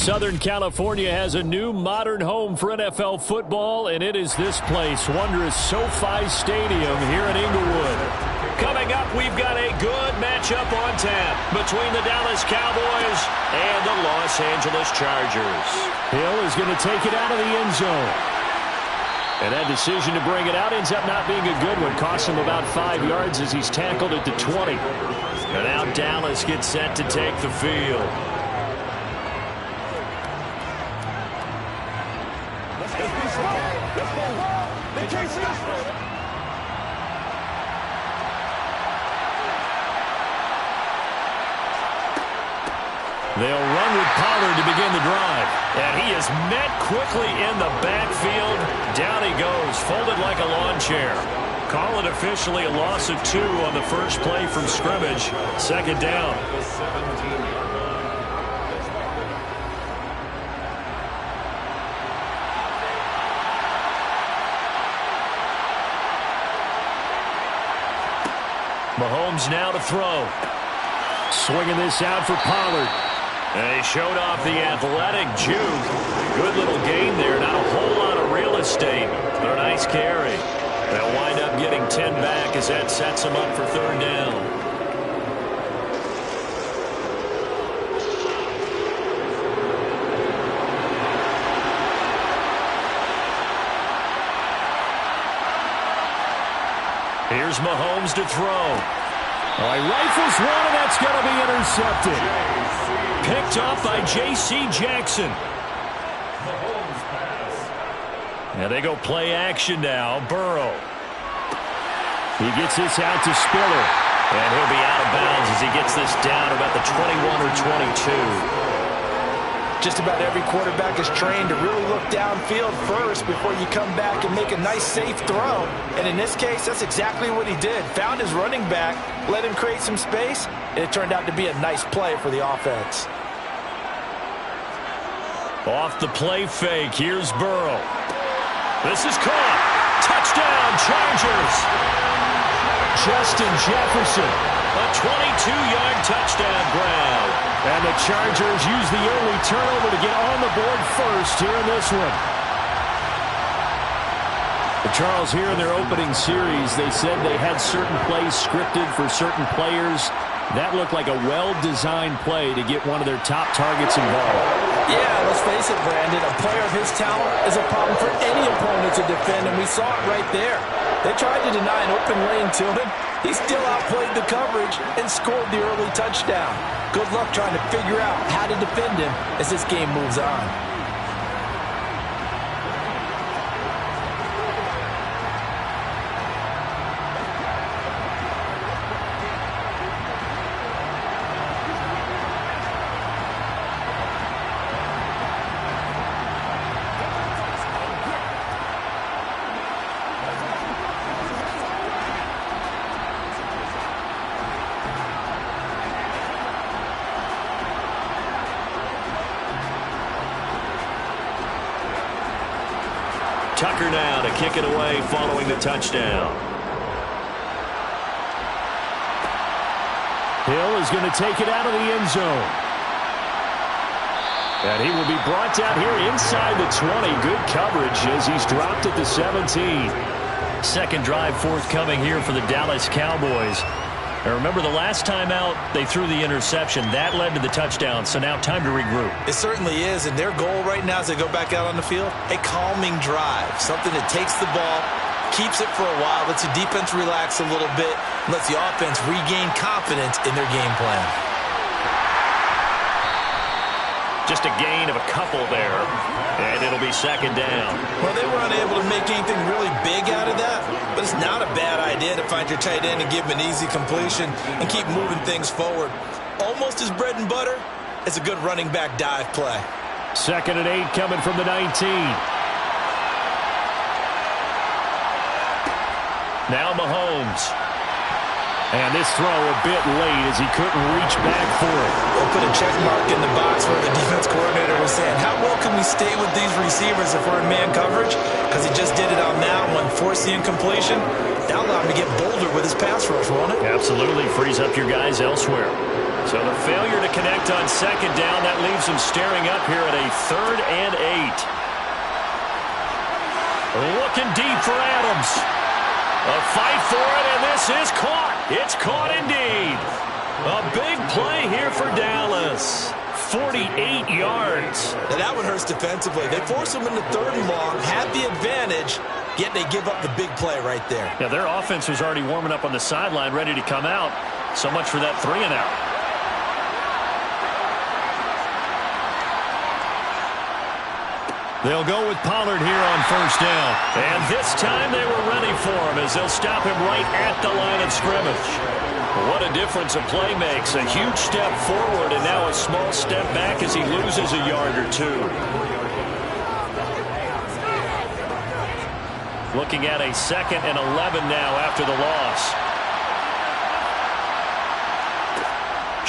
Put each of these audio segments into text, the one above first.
Southern California has a new modern home for NFL football, and it is this place, wondrous SoFi Stadium here in Inglewood. Coming up, we've got a good matchup on tap between the Dallas Cowboys and the Los Angeles Chargers. Hill is going to take it out of the end zone. And that decision to bring it out ends up not being a good one. Costs him about 5 yards as he's tackled at the 20. And now Dallas gets set to take the field. They'll run with Pollard to begin the drive. And he is met quickly in the backfield. Down he goes, folded like a lawn chair. Call it officially a loss of 2 on the first play from scrimmage. Second down. Mahomes now to throw. Swinging this out for Pollard. And he showed off the athletic juke. Good little gain there. Not a whole lot of real estate, but a nice carry. They'll wind up getting 10 back as that sets them up for third down. Here's Mahomes to throw. He rifles one, and that's going to be intercepted. Picked off by J.C. Jackson. And they go play action now. Burrow. He gets this out to Spiller. And he'll be out of bounds as he gets this down about the 21 or 22. Just about every quarterback is trained to really look downfield first before you come back and make a nice, safe throw. And in this case, that's exactly what he did. Found his running back, let him create some space, and it turned out to be a nice play for the offense. Off the play fake, here's Burrow. This is caught. Touchdown, Chargers. Justin Jefferson. A 22-yard touchdown grab. And the Chargers use the early turnover to get on the board first here in this one. Charles, here in their opening series, they said they had certain plays scripted for certain players. That looked like a well-designed play to get one of their top targets involved. Yeah, let's face it, Brandon. A player of his talent is a problem for any opponent to defend, and we saw it right there. They tried to deny an open lane to him. He still outplayed the coverage and scored the early touchdown. Good luck trying to figure out how to defend him as this game moves on. Tucker now to kick it away following the touchdown. Hill is going to take it out of the end zone. And he will be brought down here inside the 20. Good coverage as he's dropped at the 17. Second drive forthcoming here for the Dallas Cowboys. And remember, the last time out, they threw the interception. That led to the touchdown, so now time to regroup. It certainly is, and their goal right now as they go back out on the field, a calming drive, something that takes the ball, keeps it for a while, lets the defense relax a little bit, and lets the offense regain confidence in their game plan. Just a gain of a couple there, and it'll be second down. Well, they were unable to make anything really big out of that, but it's not a bad idea to find your tight end and give him an easy completion and keep moving things forward. Almost as bread and butter as a good running back dive play. Second and 8 coming from the 19. Now Mahomes. And this throw a bit late as he couldn't reach back for it. We'll put a check mark in the box where the defense coordinator was saying, how well can we stay with these receivers if we're in man coverage? Because he just did it on that one. and force the incompletion, that'll allow him to get bolder with his pass rush, won't it? Absolutely. Frees up your guys elsewhere. So the failure to connect on second down, that leaves him staring up here at a 3rd and 8. Looking deep for Adams. A fight for it, and this is caught. It's caught indeed. A big play here for Dallas. 48 yards. Now that one hurts defensively. They force him into 3rd and long, have the advantage, yet they give up the big play right there. Yeah, their offense was already warming up on the sideline, ready to come out. So much for that 3 and out. They'll go with Pollard here on 1st down. And this time they were ready for him as they'll stop him right at the line of scrimmage. What a difference a play makes. A huge step forward and now a small step back as he loses a yard or 2. Looking at a 2nd and 11 now after the loss.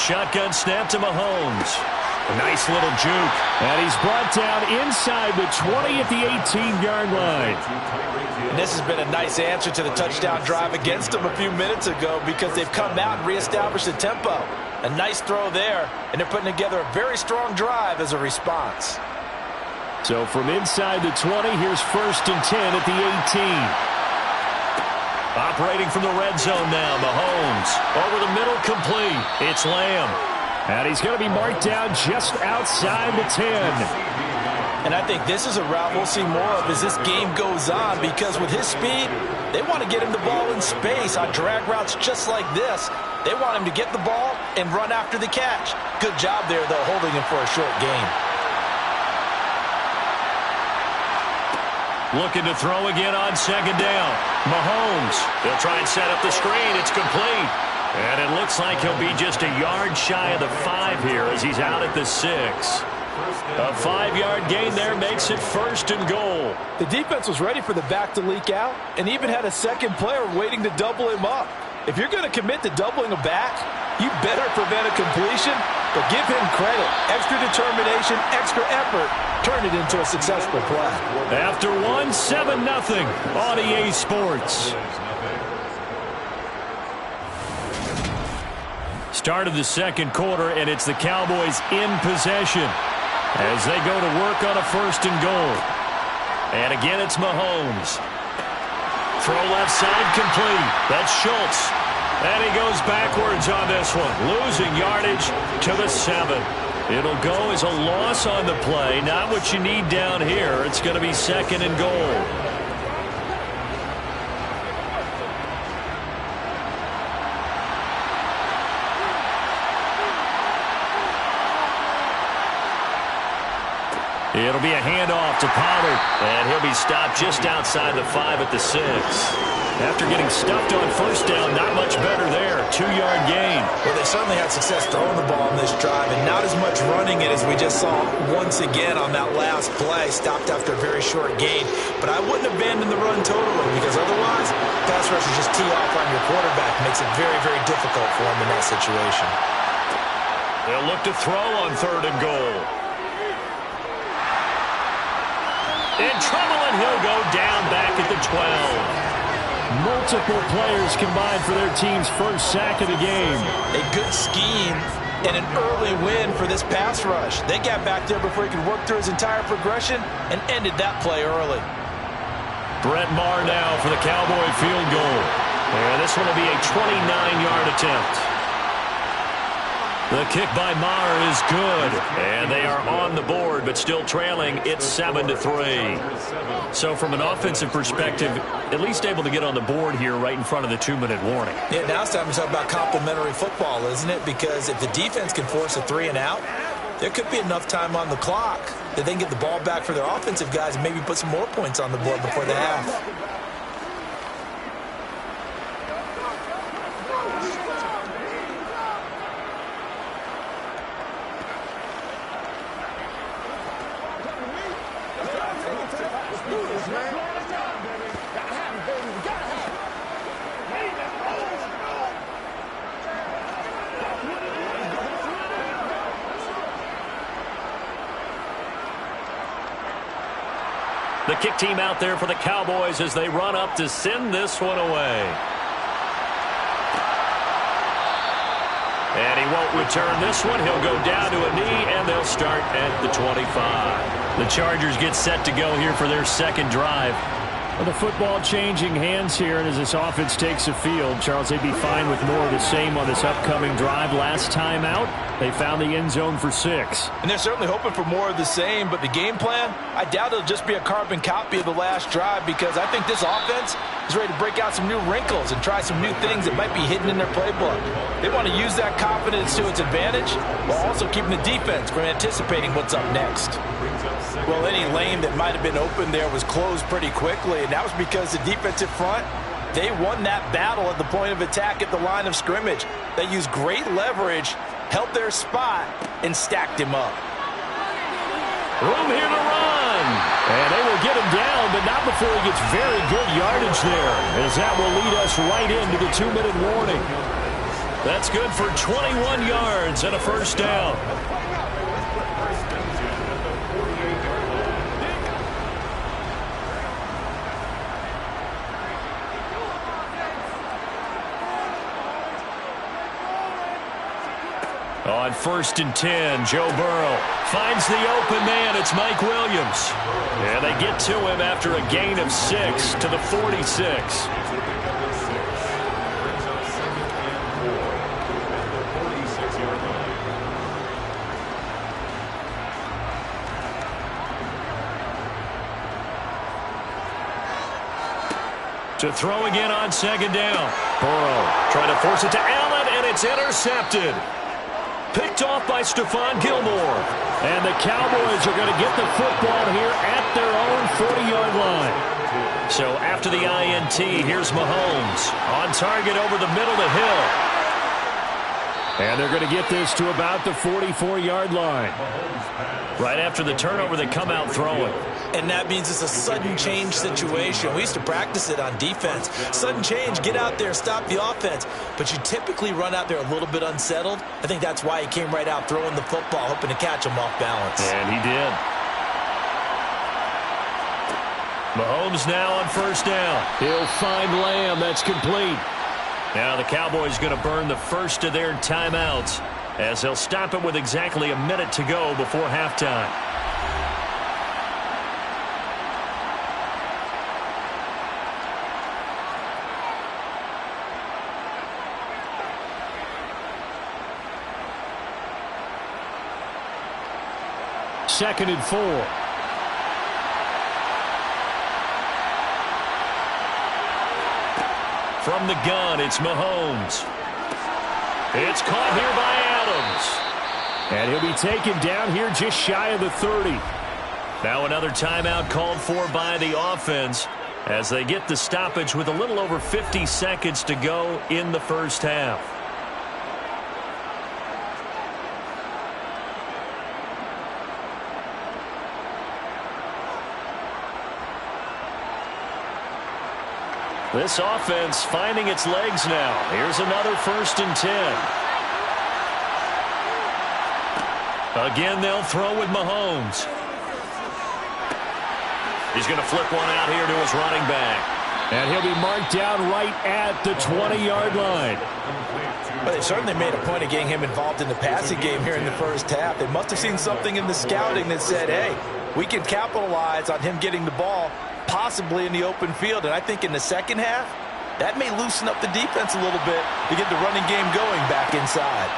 Shotgun snap to Mahomes. A nice little juke. And he's brought down inside the 20 at the 18-yard line. And this has been a nice answer to the touchdown drive against them a few minutes ago because they've come out and reestablished the tempo. A nice throw there, and they're putting together a very strong drive as a response. So from inside the 20, here's 1st and 10 at the 18. Operating from the red zone now, Mahomes. Over the middle, complete. It's Lamb. And he's going to be marked down just outside the 10. And I think this is a route we'll see more of as this game goes on because with his speed, they want to get him the ball in space on drag routes just like this. They want him to get the ball and run after the catch. Good job there, though, holding him for a short gain. Looking to throw again on 2nd down. Mahomes. They'll try and set up the screen. It's complete. And it looks like he'll be just a yard shy of the 5 here as he's out at the 6. A 5-yard gain there makes it 1st and goal. The defense was ready for the back to leak out and even had a second player waiting to double him up. If you're going to commit to doubling a back, you better prevent a completion, but give him credit. Extra determination, extra effort, turn it into a successful play. After 7-0 on EA Sports. Start of the 2nd quarter, and it's the Cowboys in possession as they go to work on a 1st and goal. And again, it's Mahomes. Throw left side complete. That's Schultz. And he goes backwards on this one, losing yardage to the 7. It'll go as a loss on the play. Not what you need down here. It's going to be 2nd and goal. It'll be a handoff to Pollard, and he'll be stopped just outside the 5 at the 6. After getting stuffed on 1st down, not much better there. 2-yard gain. Well, they certainly had success throwing the ball on this drive, and not as much running it as we just saw once again on that last play. Stopped after a very short gain. But I wouldn't abandon the run totally because otherwise, pass rushers just tee off on your quarterback. Makes it very, very difficult for him in that situation. They'll look to throw on 3rd and goal. In trouble, and he'll go down back at the 12. Multiple players combined for their team's 1st sack of the game. A good scheme and an early win for this pass rush. They got back there before he could work through his entire progression and ended that play early. Brett Maher now for the Cowboy field goal. And this one will be a 29-yard attempt. The kick by Maher is good, and they are on the board, but still trailing. It's 7-3. So from an offensive perspective, at least able to get on the board here right in front of the 2-minute warning. Yeah, now it's time to talk about complementary football, isn't it? Because if the defense can force a 3 and out, there could be enough time on the clock that they can get the ball back for their offensive guys and maybe put some more points on the board before the half. The kick team out there for the Cowboys as they run up to send this one away. And he won't return this one. He'll go down to a knee, and they'll start at the 25. The Chargers get set to go here for their second drive. Well, the football changing hands here, and as this offense takes the field, Charles, they'd be fine with more of the same on this upcoming drive. Last time out, they found the end zone for 6. And they're certainly hoping for more of the same, but the game plan, I doubt it'll just be a carbon copy of the last drive, because I think this offense is ready to break out some new wrinkles and try some new things that might be hidden in their playbook. They want to use that confidence to its advantage while also keeping the defense from anticipating what's up next. Well, any lane that might have been open there was closed pretty quickly, and that was because the defensive front, they won that battle at the point of attack at the line of scrimmage. They used great leverage, held their spot, and stacked him up. Room here to run. And they will get him down, but not before he gets very good yardage there, as that will lead us right into the 2-minute warning. That's good for 21 yards and a first down. On 1st and 10, Joe Burrow finds the open man. It's Mike Williams. And they get to him after a gain of 6 to the 46. To throw again on 2nd down. Burrow trying to force it to Allen, and it's intercepted. Picked off by Stephon Gilmore. And the Cowboys are going to get the football here at their own 40-yard line. So after the INT, here's Mahomes. On target over the middle to Hill. And they're going to get this to about the 44-yard line. Right after the turnover, they come out throwing. And that means it's a sudden change situation. We used to practice it on defense. Sudden change, get out there, stop the offense. But you typically run out there a little bit unsettled. I think that's why he came right out throwing the football, hoping to catch him off balance. And he did. Mahomes now on 1st down. He'll find Lamb. That's complete. Now the Cowboys going to burn the first of their timeouts as they'll stop it with exactly a minute to go before halftime. Second and 4. From the gun, it's Mahomes. It's caught here by Adams. And he'll be taken down here just shy of the 30. Now another timeout called for by the offense as they get the stoppage with a little over 50 seconds to go in the first half. This offense finding its legs now. Here's another 1st and 10. Again, they'll throw with Mahomes. He's going to flip one out here to his running back. And he'll be marked down right at the 20-yard line. But they certainly made a point of getting him involved in the passing game here in the first half. They must have seen something in the scouting that said, hey, we can capitalize on him getting the ball possibly in the open field. And I think in the second half, that may loosen up the defense a little bit to get the running game going back inside.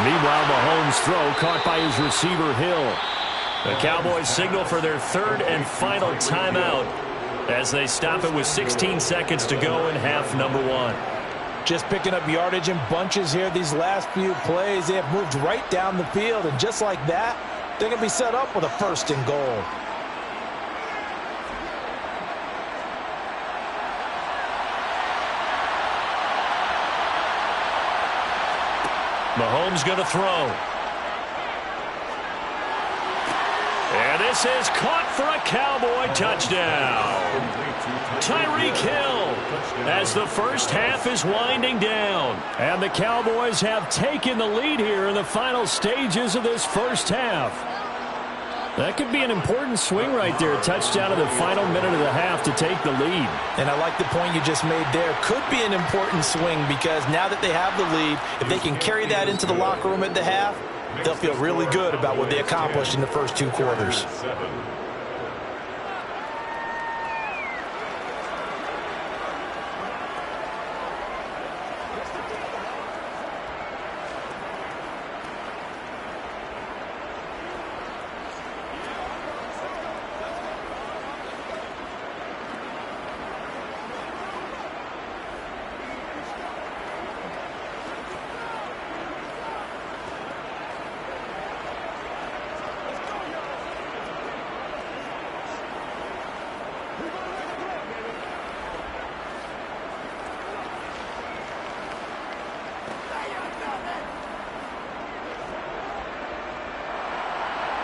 Meanwhile, Mahomes' throw caught by his receiver, Hill. The Cowboys signal for their 3rd and final timeout as they stop it with 16 seconds to go in half number 1. Just picking up yardage in bunches here these last few plays. They have moved right down the field, and just like that, they're going to be set up with a 1st and goal. Mahomes going to throw. And this is caught for a Cowboy touchdown. Tyreek Hill as the first half is winding down. And the Cowboys have taken the lead here in the final stages of this first half. That could be an important swing right there. A touchdown in the final minute of the half to take the lead. And I like the point you just made there. Could be an important swing because now that they have the lead, if they can carry that into the locker room at the half, they'll feel really good about what they accomplished in the first 2 quarters.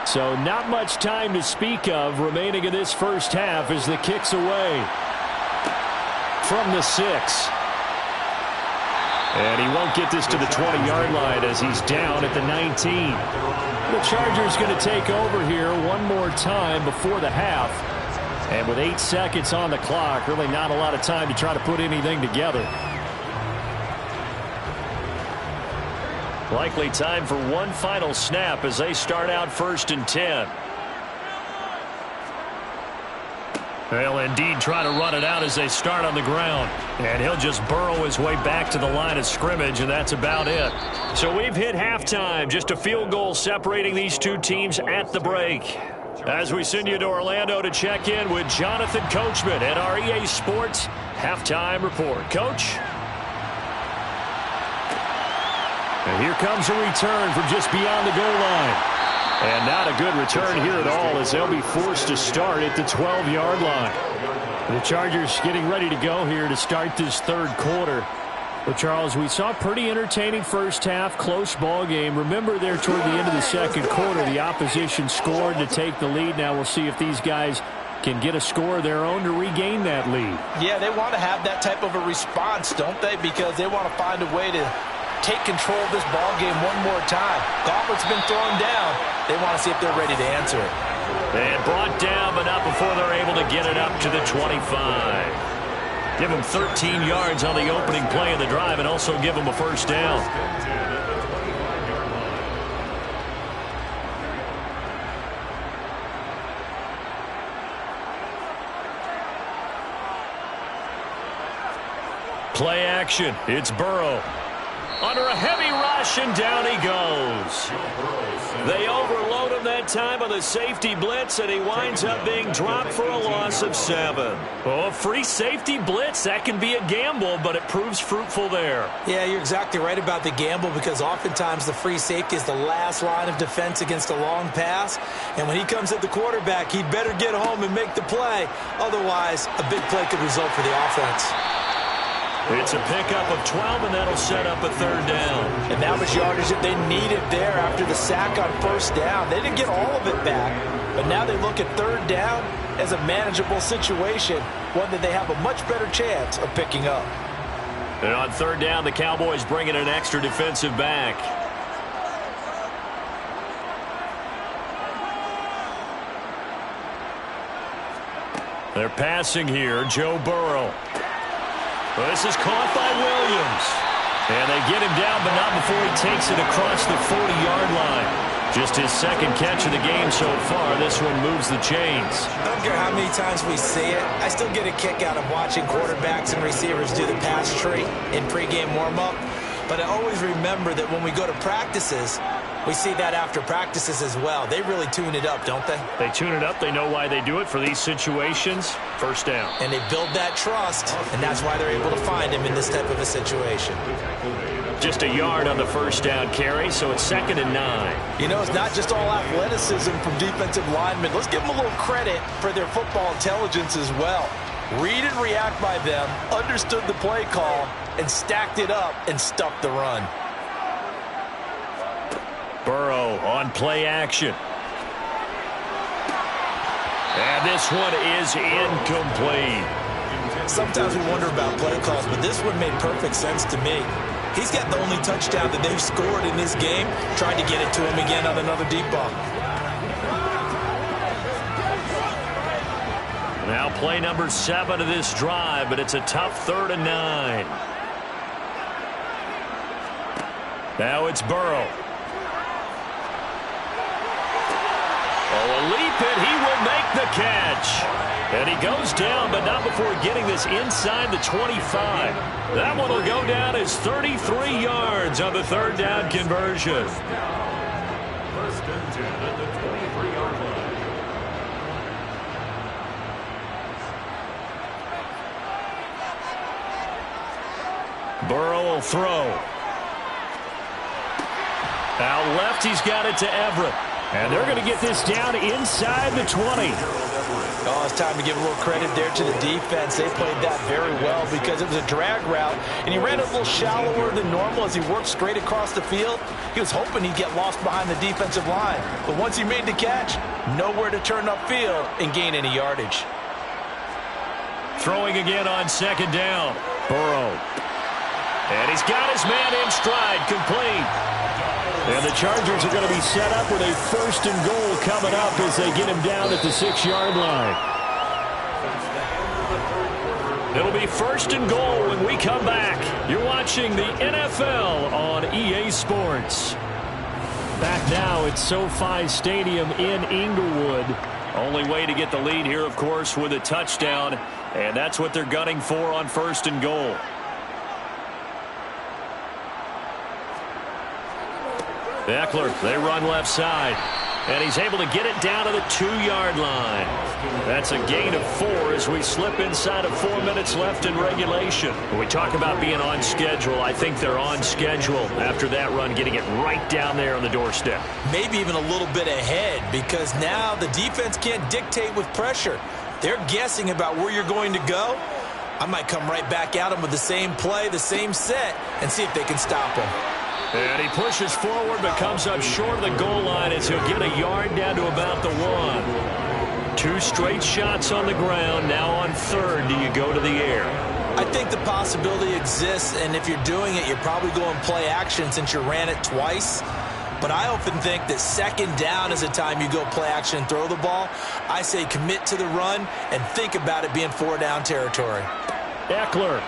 So not much time to speak of remaining in this first half as the kick's away from the 6. And he won't get this to the 20-yard line as he's down at the 19. The Chargers going to take over here one more time before the half. And with 8 seconds on the clock, really not a lot of time to try to put anything together. Likely time for one final snap as they start out 1st and 10. They'll indeed try to run it out as they start on the ground. And he'll just burrow his way back to the line of scrimmage, and that's about it. So we've hit halftime. Just a field goal separating these two teams at the break. As we send you to Orlando to check in with Jonathan Coachman at our EA Sports Halftime Report. Coach? And here comes a return from just beyond the goal line. And not a good return here at all as they'll be forced to start at the 12-yard line. The Chargers getting ready to go here to start this third quarter. But, Charles, we saw a pretty entertaining first half, close ball game. Remember there toward the end of the second quarter, the opposition scored to take the lead. Now we'll see if these guys can get a score of their own to regain that lead. Yeah, they want to have that type of a response, don't they? Because they want to find a way to take control of this ball game one more time. Gauntlet's been thrown down. They want to see if they're ready to answer it. And brought down, but not before they're able to get it up to the 25. Give them 13 yards on the opening play of the drive and also give them a first down. Play action. It's Burrow. Under a heavy rush, and down he goes. They overload him that time on the safety blitz, and he winds up being dropped for a loss of 7. Oh, free safety blitz, that can be a gamble, but it proves fruitful there. Yeah, you're exactly right about the gamble because oftentimes the free safety is the last line of defense against a long pass. And when he comes at the quarterback, he'd better get home and make the play. Otherwise, a big play could result for the offense. It's a pickup of 12, and that'll set up a third down. And that was yardage that they needed there after the sack on first down. They didn't get all of it back, but now they look at third down as a manageable situation, one that they have a much better chance of picking up. And on third down, the Cowboys bring in an extra defensive back. They're passing here, Joe Burrow. Well, this is caught by Williams. And they get him down, but not before he takes it across the 40-yard line. Just his second catch of the game so far. This one moves the chains. I don't care how many times we see it. I still get a kick out of watching quarterbacks and receivers do the pass tree in pregame warm-up. But I always remember that when we go to practices, we see that after practices as well. They really tune it up, don't they? They tune it up. They know why they do it for these situations. First down. And they build that trust, and that's why they're able to find him in this type of a situation. Just a yard on the first down carry, so it's 2nd and 9. You know, it's not just all athleticism from defensive linemen. Let's give them a little credit for their football intelligence as well. Read and react by them, understood the play call, and stacked it up and stuffed the run. Burrow on play action. And this one is incomplete. Sometimes we wonder about play calls, but this one made perfect sense to me. He's got the only touchdown that they've scored in this game. Tried to get it to him again on another deep ball. Now play number 7 of this drive, but it's a tough 3rd and 9. Now it's Burrow. Oh, a leap, and he will make the catch. And he goes down, but not before getting this inside the 25. That one will go down as 33 yards on the 3rd down conversion. First and 10 at the 23-yard line. Burrow will throw. Out left, he's got it to Everett. And they're going to get this down inside the 20. Oh, it's time to give a little credit there to the defense. They played that very well because it was a drag route, and he ran a little shallower than normal as he worked straight across the field. He was hoping he'd get lost behind the defensive line. But once he made the catch, nowhere to turn upfield and gain any yardage. Throwing again on 2nd down. Burrow. And he's got his man in stride, complete. And the Chargers are going to be set up with a 1st and goal coming up as they get him down at the 6-yard line. It'll be 1st and goal when we come back. You're watching the NFL on EA Sports. Back now at SoFi Stadium in Inglewood. Only way to get the lead here, of course, with a touchdown. And that's what they're gunning for on 1st and goal. Eckler, they run left side. And he's able to get it down to the 2-yard line. That's a gain of 4 as we slip inside of 4 minutes left in regulation. When we talk about being on schedule, I think they're on schedule after that run, getting it right down there on the doorstep. Maybe even a little bit ahead because now the defense can't dictate with pressure. They're guessing about where you're going to go. I might come right back at them with the same play, the same set, and see if they can stop him. And he pushes forward but comes up short of the goal line as he'll get a yard down to about the 1. 2 straight shots on the ground. Now on 3rd, do you go to the air? I think the possibility exists, and if you're doing it, you're probably going play action since you ran it twice. But I often think that 2nd down is the time you go play action and throw the ball. I say commit to the run and think about it being 4-down territory. Eckler.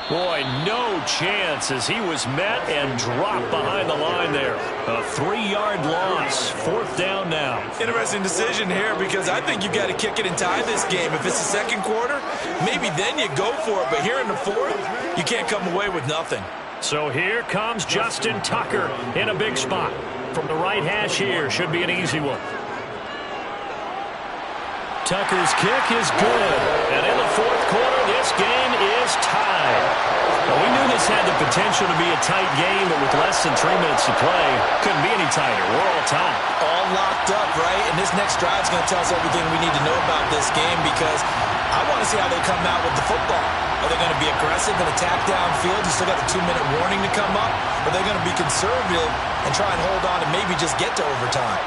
Boy, no chance as he was met and dropped behind the line there. A 3-yard loss. 4th down now. Interesting decision here because I think you've got to kick it and tie this game. If it's the 2nd quarter, maybe then you go for it. But here in the 4th, you can't come away with nothing. So here comes Justin Tucker in a big spot. From the right hash here, should be an easy one. Tucker's kick is good. And in the 4th quarter, this game is tied. Well, we knew this had the potential to be a tight game, but with less than 3 minutes to play, couldn't be any tighter. We're all tied. All locked up, right? And this next drive is going to tell us everything we need to know about this game because I want to see how they come out with the football. Are they going to be aggressive and attack downfield? You still got a 2-minute warning to come up? Or are they going to be conservative and try and hold on and maybe just get to overtime?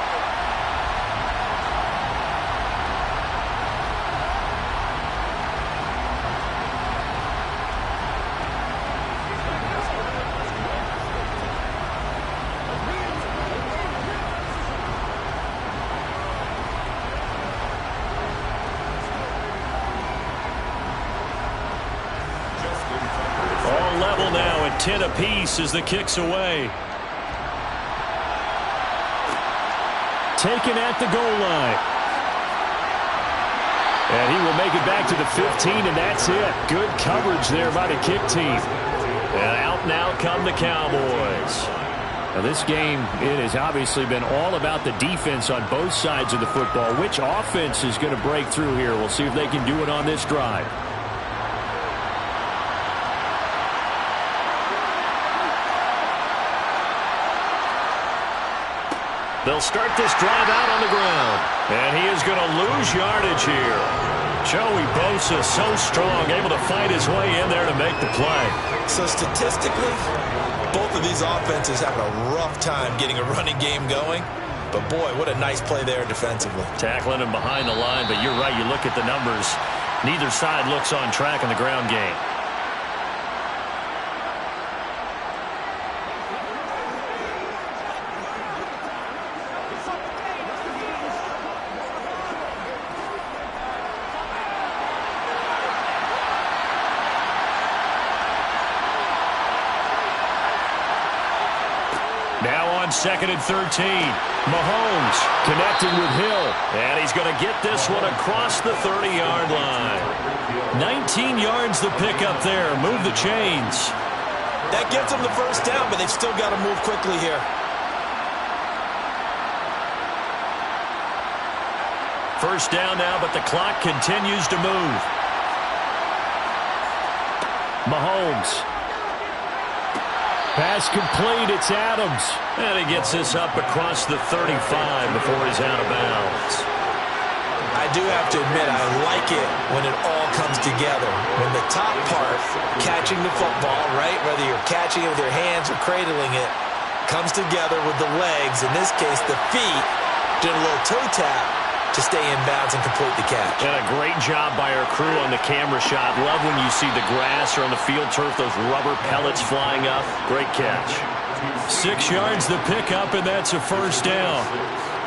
All level now at 10 apiece as the kick's away. Taken at the goal line. And he will make it back to the 15, and that's it. Good coverage there by the kick team. And out now come the Cowboys. Now this game, it has obviously been all about the defense on both sides of the football. Which offense is going to break through here? We'll see if they can do it on this drive. They'll start this drive out on the ground. And he is going to lose yardage here. Joey Bosa, so strong, able to fight his way in there to make the play. So statistically, both of these offenses having a rough time getting a running game going. But boy, what a nice play there defensively. Tackling him behind the line, but you're right, you look at the numbers. Neither side looks on track in the ground game. on 2nd and 13. Mahomes connecting with Hill. And he's going to get this one across the 30-yard line. 19 yards to pick up there. Move the chains. That gets them the first down, but they've still got to move quickly here. First down now, but the clock continues to move. Mahomes. Pass complete. It's Adams. And he gets this up across the 35 before he's out of bounds. I do have to admit, I like it when it all comes together. When the top part, catching the football, right, whether you're catching it with your hands or cradling it, comes together with the legs, in this case the feet, doing a little toe tap to stay in bounds and complete the catch. And a great job by our crew on the camera shot. Love when you see the grass or on the field turf, those rubber pellets flying up. Great catch. 6 yards to pick up, and that's a first down.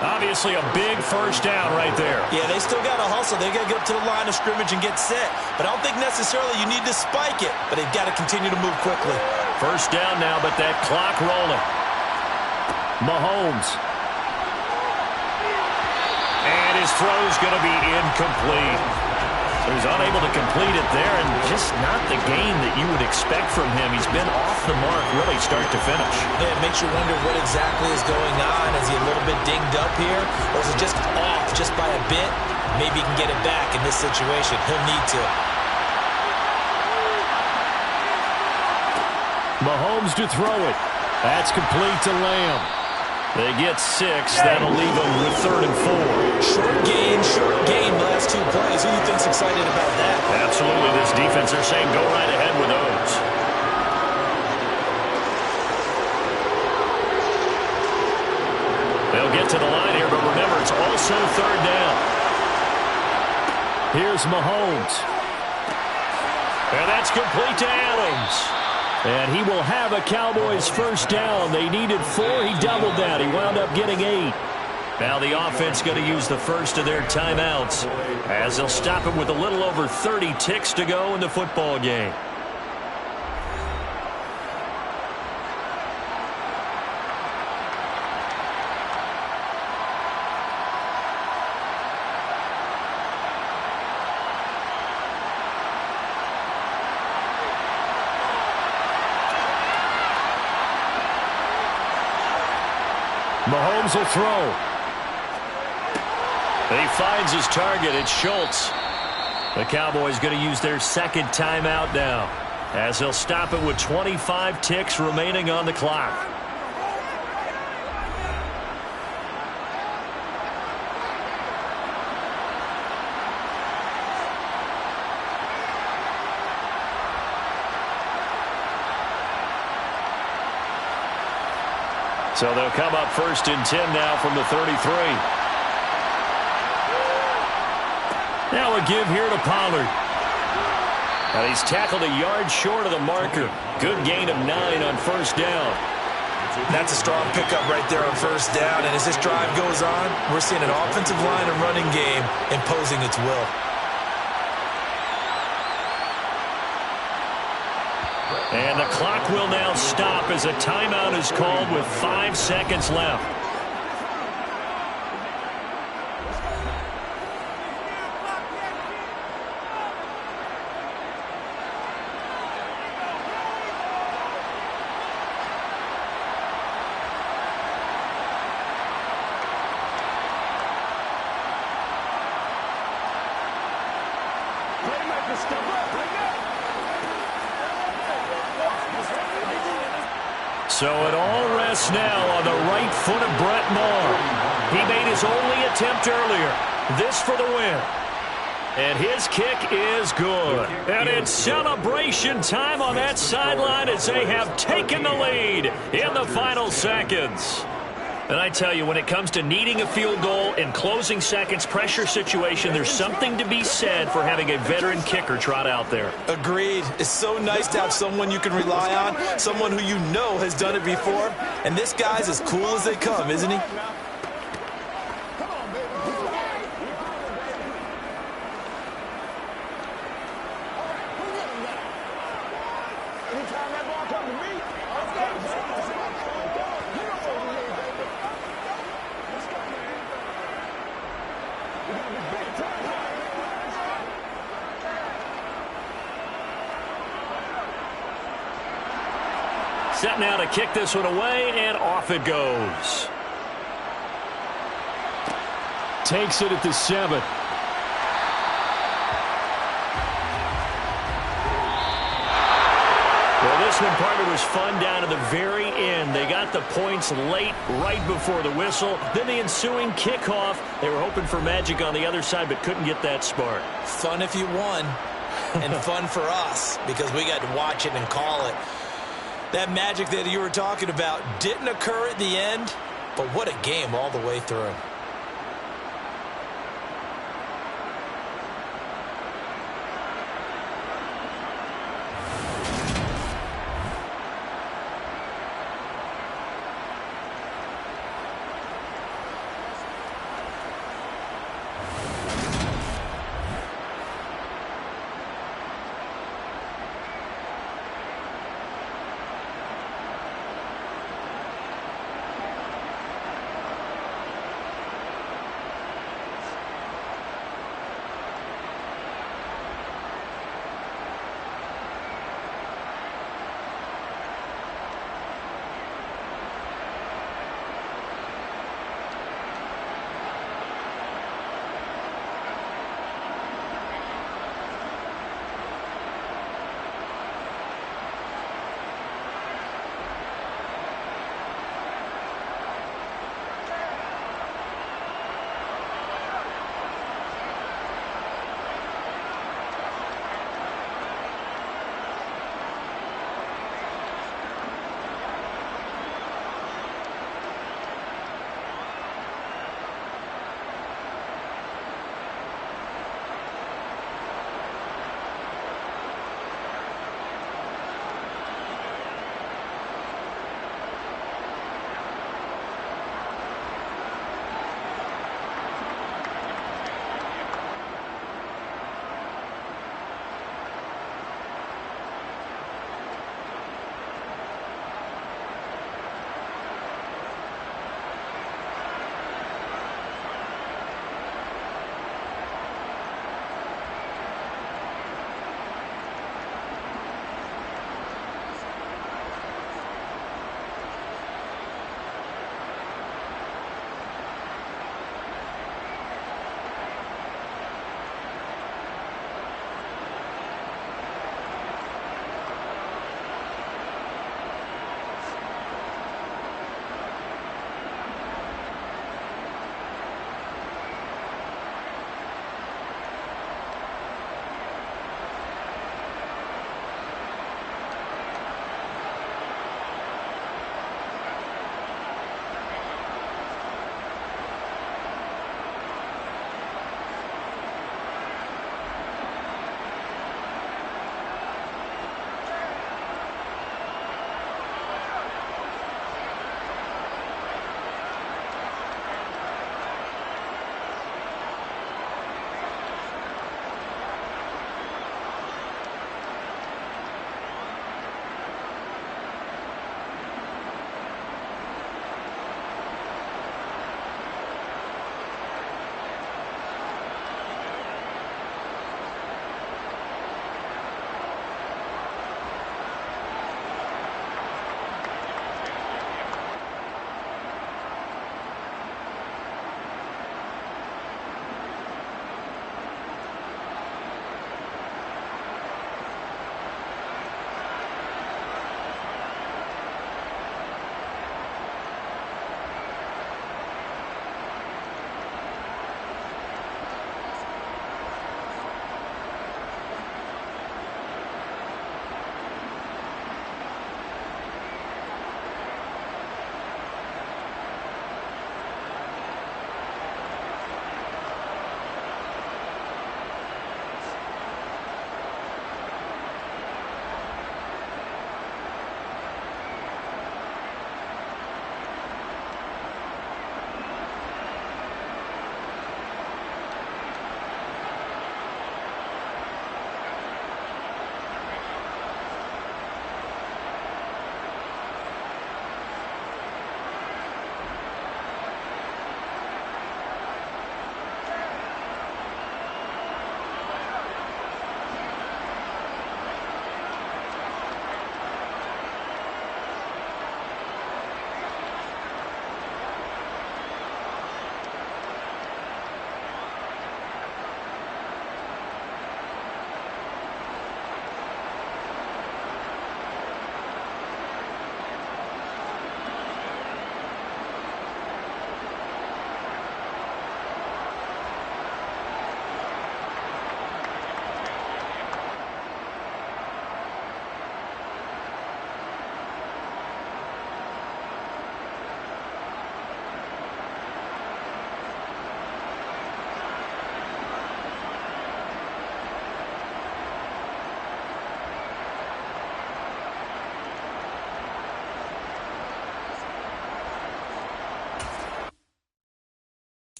Obviously a big first down right there. Yeah, they still got to hustle. They got to get up to the line of scrimmage and get set. But I don't think necessarily you need to spike it. But they've got to continue to move quickly. First down now, but that clock rolling. Mahomes. And his throw's going to be incomplete. So he's unable to complete it there, and just not the game that you would expect from him. He's been off the mark really start to finish. Yeah, it makes you wonder what exactly is going on. Is he a little bit dinged up here? Or is it just off just by a bit? Maybe he can get it back in this situation. He'll need to. Mahomes to throw it. That's complete to Lamb. They get 6. That'll leave them with 3rd and 4. Short gain, last 2 plays. Who do you think's excited about that? Absolutely. This defense, they're saying go right ahead with those. They'll get to the line here, but remember, it's also 3rd down. Here's Mahomes. And that's complete to Adams. And he will have a Cowboys first down. They needed 4. He doubled that. He wound up getting 8. Now the offense going to use the first of their timeouts as they'll stop it with a little over 30 ticks to go in the football game. Mahomes will throw. He finds his target. It's Schultz. The Cowboys going to use their second timeout now as they'll stop it with 25 ticks remaining on the clock. So they'll come up 1st and 10 now from the 33. Now a give here to Pollard. And he's tackled a yard short of the marker. Good gain of 9 on first down. That's a strong pickup right there on first down. And as this drive goes on, we're seeing an offensive line and running game imposing its will. And the clock will now stop as a timeout is called with 5 seconds left. So it all rests now on the right foot of Brett Maher. He made his only attempt earlier. This for the win. And his kick is good. And it's celebration time on that sideline as they have taken the lead in the final seconds. And I tell you, when it comes to needing a field goal in closing seconds, pressure situation, there's something to be said for having a veteran kicker trot out there. Agreed. It's so nice to have someone you can rely on, someone who you know has done it before. And this guy's as cool as they come, isn't he? Set now to kick this one away, and off it goes. Takes it at the 7. Well, this one, partner, was fun down to the very end. They got the points late, right before the whistle. Then the ensuing kickoff. They were hoping for magic on the other side, but couldn't get that spark. Fun if you won, and fun for us because we got to watch it and call it. That magic that you were talking about didn't occur at the end, but what a game all the way through.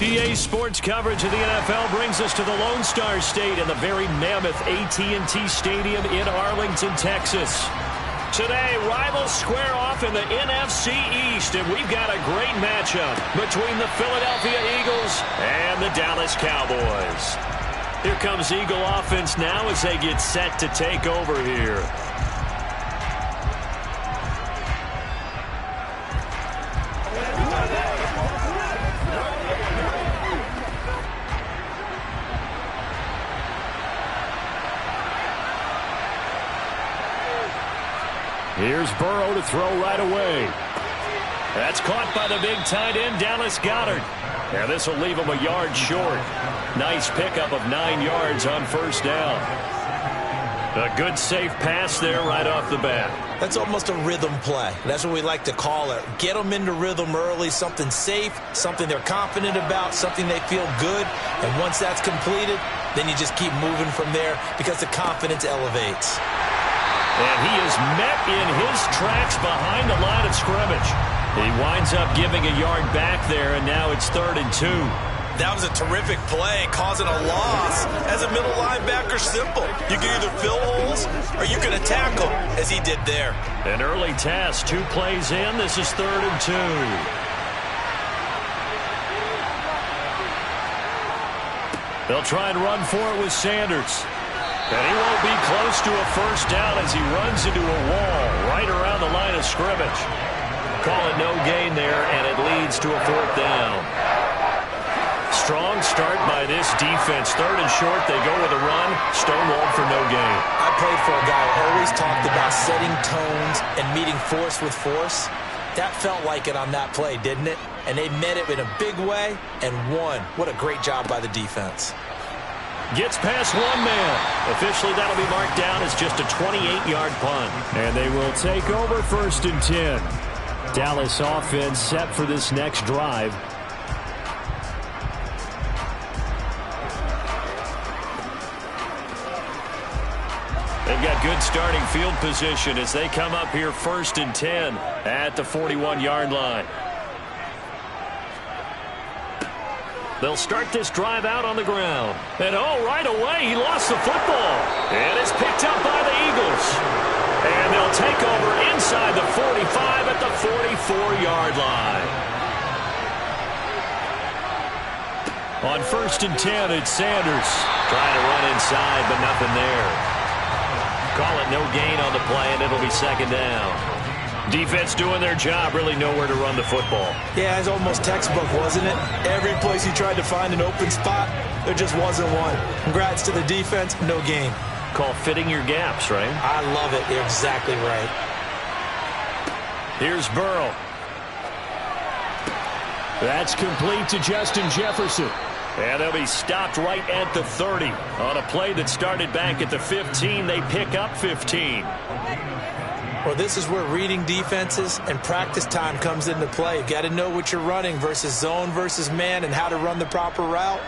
EA Sports coverage of the NFL brings us to the Lone Star State in the very mammoth AT&T Stadium in Arlington, Texas. Today, rivals square off in the NFC East, and we've got a great matchup between the Philadelphia Eagles and the Dallas Cowboys. Here comes Eagle offense now as they get set to take over here. Here's Burrow to throw right away. That's caught by the big tight end, Dallas Goedert. And this will leave him a yard short. Nice pickup of 9 yards on first down. A good safe pass there right off the bat. That's almost a rhythm play. That's what we like to call it. Get them into rhythm early, something safe, something they're confident about, something they feel good. And once that's completed, then you just keep moving from there because the confidence elevates. And he is met in his tracks behind the line of scrimmage. He winds up giving a yard back there, and now it's 3rd and 2. That was a terrific play, causing a loss. As a middle linebacker, simple. You can either fill holes or you can attack them, as he did there. An early task, 2 plays in. This is 3rd and 2. They'll try and run for it with Sanders. And he won't be close to a first down as he runs into a wall right around the line of scrimmage. Call it no gain there, and it leads to a 4th down. Strong start by this defense. 3rd and short, they go with a run. Stonewalled for no gain. I played for a guy who always talked about setting tones and meeting force with force. That felt like it on that play, didn't it? And they met it in a big way and won. What a great job by the defense. Gets past one man. Officially, that'll be marked down as just a 28-yard punt. And they will take over 1st and 10. Dallas offense set for this next drive. They've got good starting field position as they come up here 1st and 10 at the 41-yard line. They'll start this drive out on the ground. And right away, he lost the football. And it's picked up by the Eagles. And they'll take over inside the 45 at the 44-yard line. On 1st and 10, it's Sanders. Trying to run inside, but nothing there. Call it no gain on the play, and it'll be 2nd down. Defense doing their job, really nowhere to run the football. Yeah, it's almost textbook, wasn't it? Every place he tried to find an open spot, there just wasn't one. Congrats to the defense, no gain. Call fitting your gaps, right? I love it. You're exactly right. Here's Burrow. That's complete to Justin Jefferson. And they'll be stopped right at the 30. On a play that started back at the 15, they pick up 15. Well, this is where reading defenses and practice time comes into play. You've got to know what you're running versus zone versus man and how to run the proper route.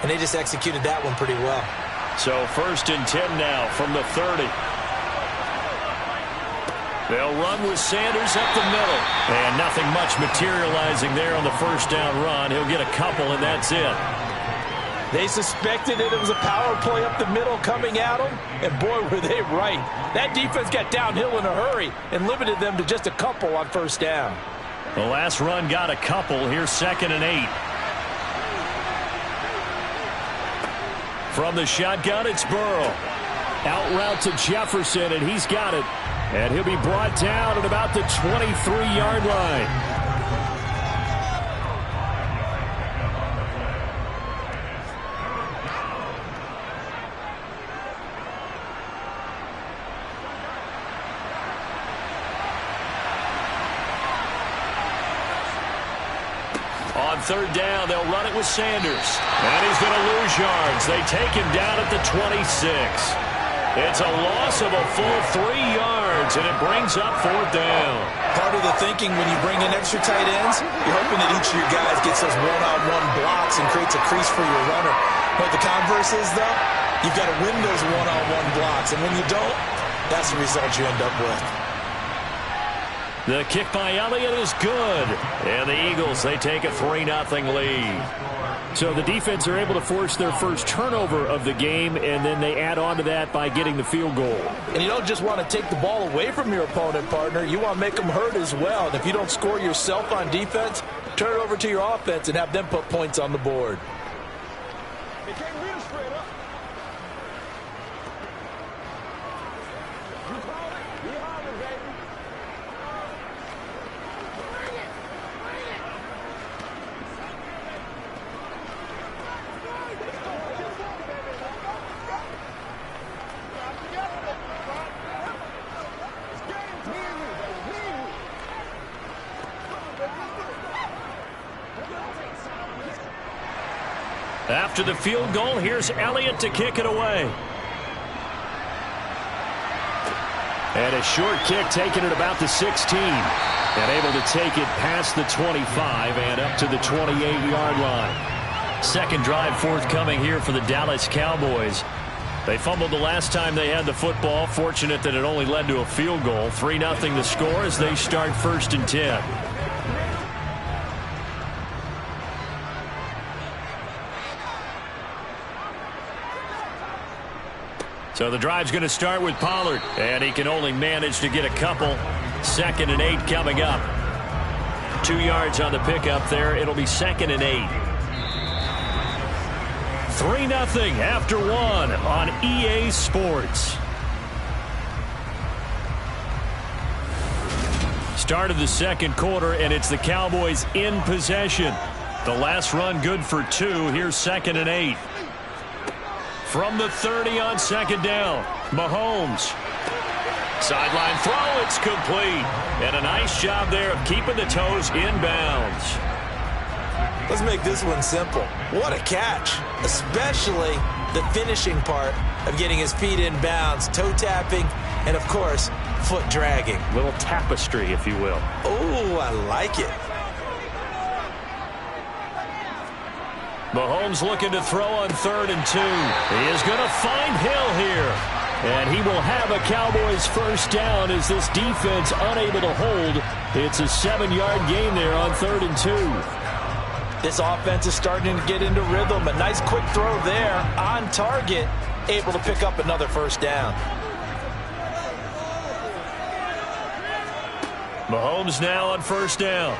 And they just executed that one pretty well. So 1st and 10 now from the 30. They'll run with Sanders up the middle. And nothing much materializing there on the first down run. He'll get a couple, and that's it. They suspected it was a power play up the middle coming at them, and boy, were they right. That defense got downhill in a hurry and limited them to just a couple on first down. The last run got a couple. Here's 2nd and 8. From the shotgun, it's Burrow. Out route to Jefferson, and he's got it. And he'll be brought down at about the 23-yard line. On 3rd down, they'll run it with Sanders. And he's going to lose yards. They take him down at the 26. It's a loss of a full 3 yards, and it brings up 4th down. Part of the thinking when you bring in extra tight ends, you're hoping that each of your guys gets those one-on-one blocks and creates a crease for your runner. But the converse is, though, you've got to win those one-on-one blocks. And when you don't, that's the result you end up with. The kick by Elliott is good. And the Eagles, they take a 3-0 lead. So the defense are able to force their first turnover of the game, and then they add on to that by getting the field goal. And you don't just want to take the ball away from your opponent, partner. You want to make them hurt as well. And if you don't score yourself on defense, turn it over to your offense and have them put points on the board. After the field goal, here's Elliott to kick it away. And a short kick taken at about the 16. And able to take it past the 25 and up to the 28-yard line. Second drive forthcoming here for the Dallas Cowboys. They fumbled the last time they had the football. Fortunate that it only led to a field goal. 3-0 the score as they start 1st and 10. So the drive's going to start with Pollard, and he can only manage to get a couple. 2nd and 8 coming up. 2 yards on the pickup there. It'll be 2nd and 8. 3-0 after 1 on EA Sports. Start of the second quarter, and it's the Cowboys in possession. The last run good for 2. Here's 2nd and 8. From the 30 on 2nd down, Mahomes. Sideline throw, it's complete. And a nice job there of keeping the toes in bounds. Let's make this one simple. What a catch, especially the finishing part of getting his feet in bounds, toe tapping, and of course, foot dragging. Little tapestry, if you will. Oh, I like it. Mahomes looking to throw on 3rd and 2. He is going to find Hill here. And he will have a Cowboys first down as this defense unable to hold. It's a 7-yard gain there on 3rd and 2. This offense is starting to get into rhythm. A nice quick throw there on target, able to pick up another first down. Mahomes now on 1st down.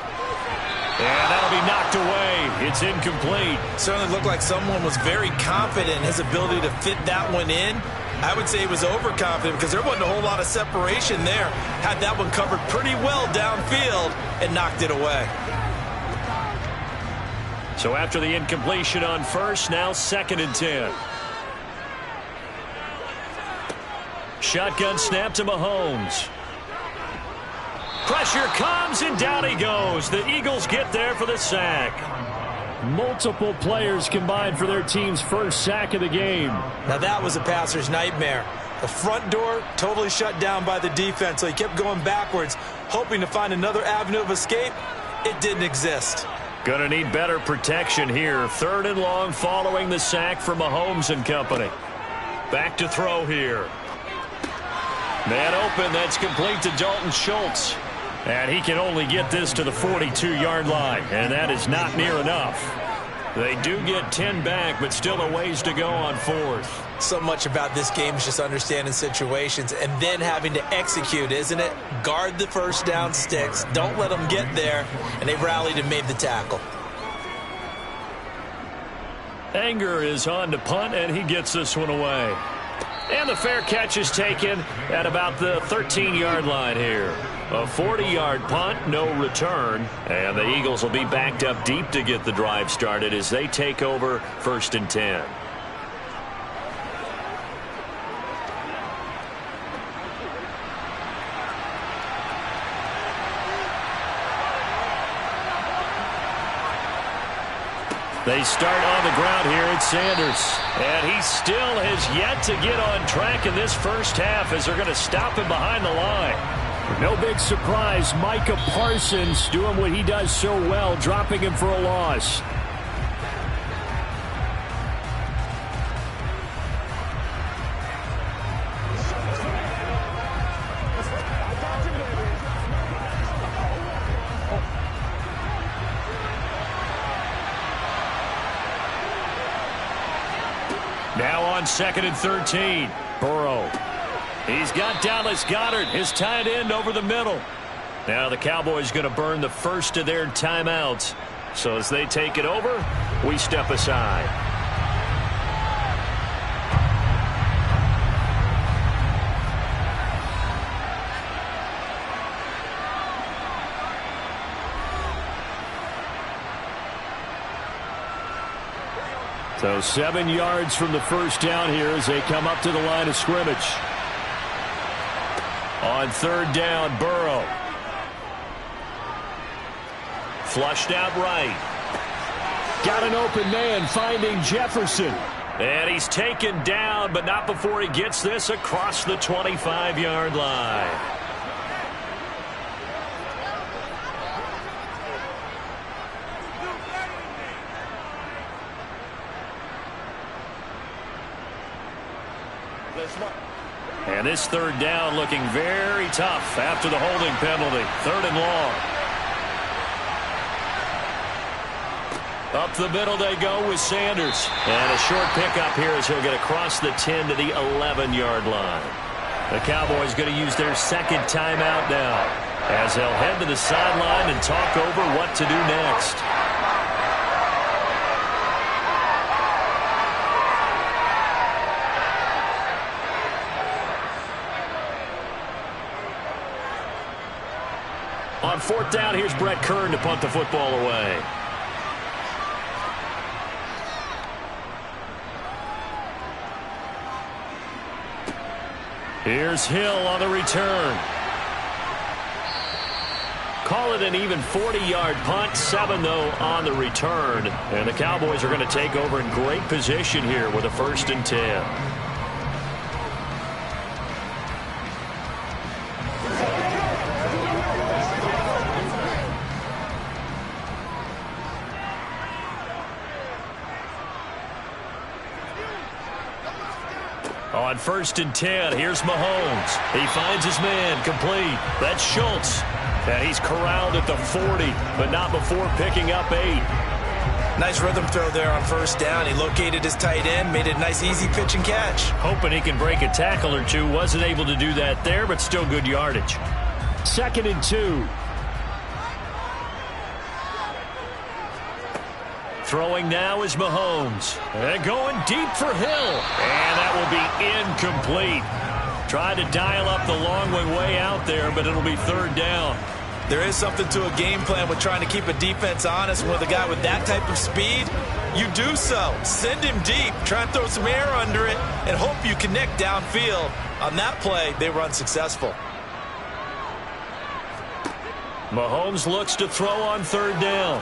And that'll be knocked away. It's incomplete. Certainly looked like someone was very confident in his ability to fit that one in. I would say he was overconfident because there wasn't a whole lot of separation there. Had that one covered pretty well downfield and knocked it away. So after the incompletion on 1st, now 2nd and 10. Shotgun snap to Mahomes. Pressure comes, and down he goes. The Eagles get there for the sack. Multiple players combined for their team's first sack of the game. Now that was a passer's nightmare. The front door totally shut down by the defense, so he kept going backwards, hoping to find another avenue of escape. It didn't exist. Gonna need better protection here. 3rd and long following the sack for Mahomes and company. Back to throw here. Man open, that's complete to Dalton Schultz. And he can only get this to the 42-yard line, and that is not near enough. They do get 10 back, but still a ways to go on 4th. So much about this game is just understanding situations and then having to execute, isn't it? Guard the first down sticks. Don't let them get there, and they rallied and made the tackle. Anger is on to punt, and he gets this one away. And the fair catch is taken at about the 13-yard line here. A 40-yard punt, no return. And the Eagles will be backed up deep to get the drive started as they take over 1st and 10. They start on the ground here at Sanders. And he still has yet to get on track in this first half as they're going to stop him behind the line. No big surprise. Micah Parsons doing what he does so well, dropping him for a loss. Now on 2nd and 13. Burrow. He's got Dallas Goedert, his tight end, over the middle. Now the Cowboys going to burn the first of their timeouts. So as they take it over, we step aside. So 7 yards from the first down here as they come up to the line of scrimmage. On 3rd down, Burrow. Flushed out right. Got an open man finding Jefferson. And he's taken down, but not before he gets this across the 25-yard line. And this 3rd down looking very tough after the holding penalty. 3rd and long. Up the middle they go with Sanders. And a short pickup here as he'll get across the 10 to the 11-yard line. The Cowboys going to use their 2nd timeout now as they'll head to the sideline and talk over what to do next. On 4th down, here's Brett Kern to punt the football away. Here's Hill on the return. Call it an even 40-yard punt. 7, though, on the return. And the Cowboys are going to take over in great position here with a 1st and 10. On 1st and 10, here's Mahomes. He finds his man, complete. That's Schultz. And he's corralled at the 40, but not before picking up 8. Nice rhythm throw there on 1st down. He located his tight end, made it a nice easy pitch and catch. Hoping he can break a tackle or two. Wasn't able to do that there, but still good yardage. 2nd and 2. Throwing now is Mahomes. And going deep for Hill. And that will be incomplete. Tried to dial up the long way out there, but it'll be 3rd down. There is something to a game plan with trying to keep a defense honest. With a guy with that type of speed, you do so. Send him deep, try and throw some air under it, and hope you connect downfield. On that play, they were unsuccessful. Mahomes looks to throw on 3rd down.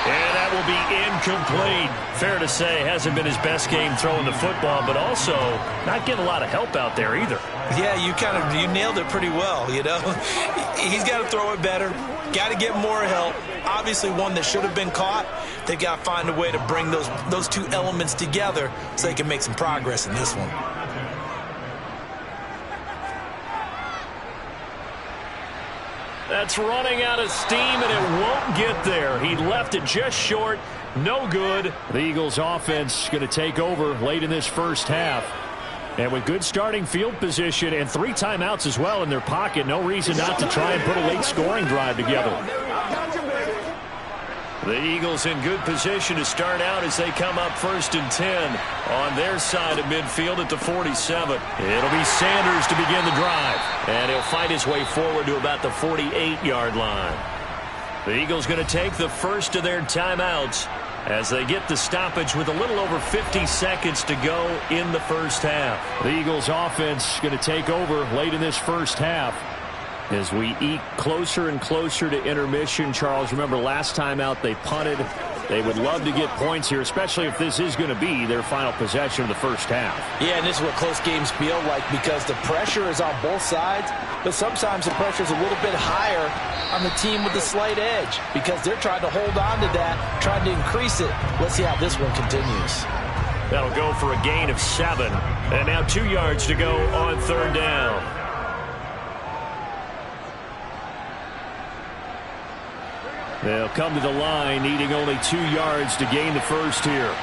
And that will be incomplete. Fair to say, hasn't been his best game throwing the football, but also not getting a lot of help out there either. Yeah, you nailed it pretty well, you know. He's got to throw it better, got to get more help. Obviously one that should have been caught. They've got to find a way to bring those two elements together so they can make some progress in this one. That's running out of steam, and it won't get there. He left it just short. No good. The Eagles offense going to take over late in this first half. And with good starting field position and 3 timeouts as well in their pocket, no reason not to try and put a late scoring drive together. The Eagles in good position to start out as they come up 1st and 10 on their side of midfield at the 47. It'll be Sanders to begin the drive, and he'll fight his way forward to about the 48-yard line. The Eagles going to take the first of their timeouts as they get the stoppage with a little over 50 seconds to go in the first half. The Eagles offense going to take over late in this first half. As we eke closer and closer to intermission, Charles, remember last time out they punted. They would love to get points here, especially if this is going to be their final possession of the first half. Yeah, and this is what close games feel like because the pressure is on both sides, but sometimes the pressure is a little bit higher on the team with the slight edge because they're trying to hold on to that, trying to increase it. Let's see how this one continues. That'll go for a gain of 7. And now 2 yards to go on 3rd down. They'll come to the line needing only 2 yards to gain the first here.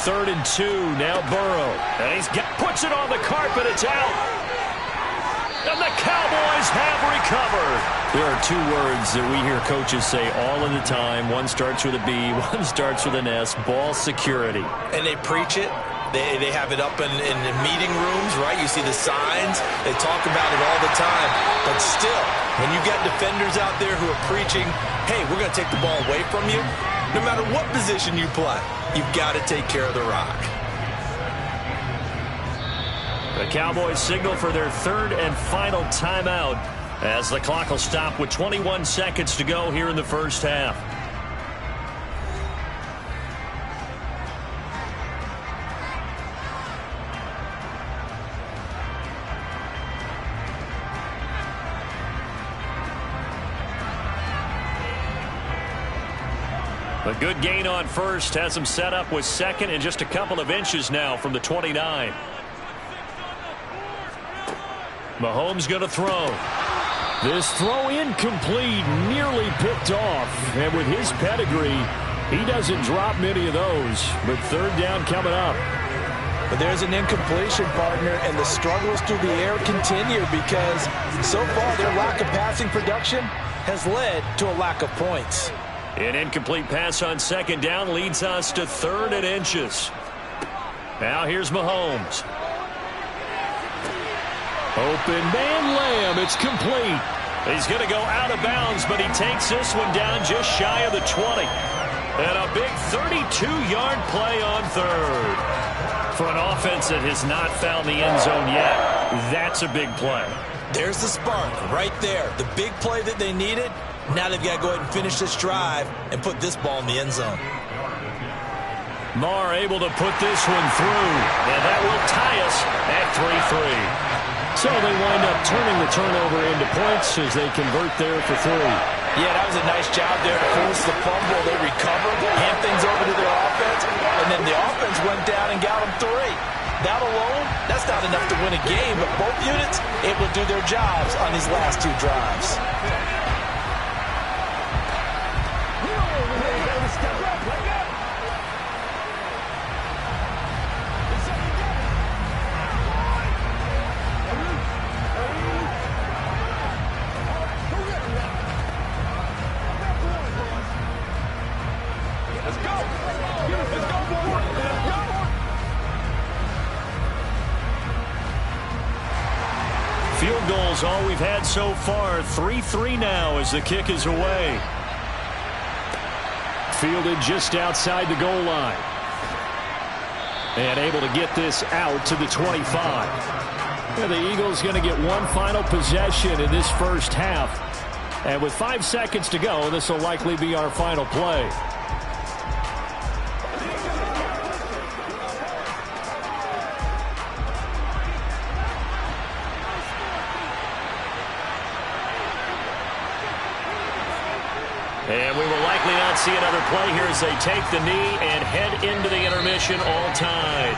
3rd and 2. Now Burrow. And puts it on the carpet. It's out. And the Cowboys have recovered. There are two words that we hear coaches say all of the time. One starts with a B, one starts with an S. Ball security. And they preach it. They have it up in meeting rooms, right? You see the signs. They talk about it all the time. But still, when you got defenders out there who are preaching, hey, we're going to take the ball away from you, no matter what position you play, you've got to take care of the rock. The Cowboys signal for their 3rd and final timeout as the clock will stop with 21 seconds to go here in the first half. A good gain on first has him set up with 2nd and just a couple of inches now from the 29. Mahomes going to throw. This throw incomplete, nearly picked off. And with his pedigree, he doesn't drop many of those. But 3rd down coming up. But there's an incompletion, partner, and the struggles through the air continue because so far their lack of passing production has led to a lack of points. An incomplete pass on 2nd down leads us to 3rd and inches. Now here's Mahomes. Open man Lamb. It's complete. He's going to go out of bounds, but he takes this one down just shy of the 20. And a big 32-yard play on 3rd. For an offense that has not found the end zone yet, that's a big play. There's the spark right there. The big play that they needed. Now they've got to go ahead and finish this drive and put this ball in the end zone. Marr able to put this one through, and that will tie us at 3-3. So they wind up turning the turnover into points as they convert there for 3. Yeah, that was a nice job there to force the fumble. They recovered, hand things over to their offense, and then the offense went down and got them 3. That alone, that's not enough to win a game, but both units able to do their jobs on these last 2 drives. Field goals all we've had so far. 3-3 now as the kick is away. Fielded just outside the goal line. And able to get this out to the 25. And the Eagles going to get one final possession in this first half. And with 5 seconds to go, this will likely be our final play. And we will likely not see another play here as they take the knee and head into the intermission all tied.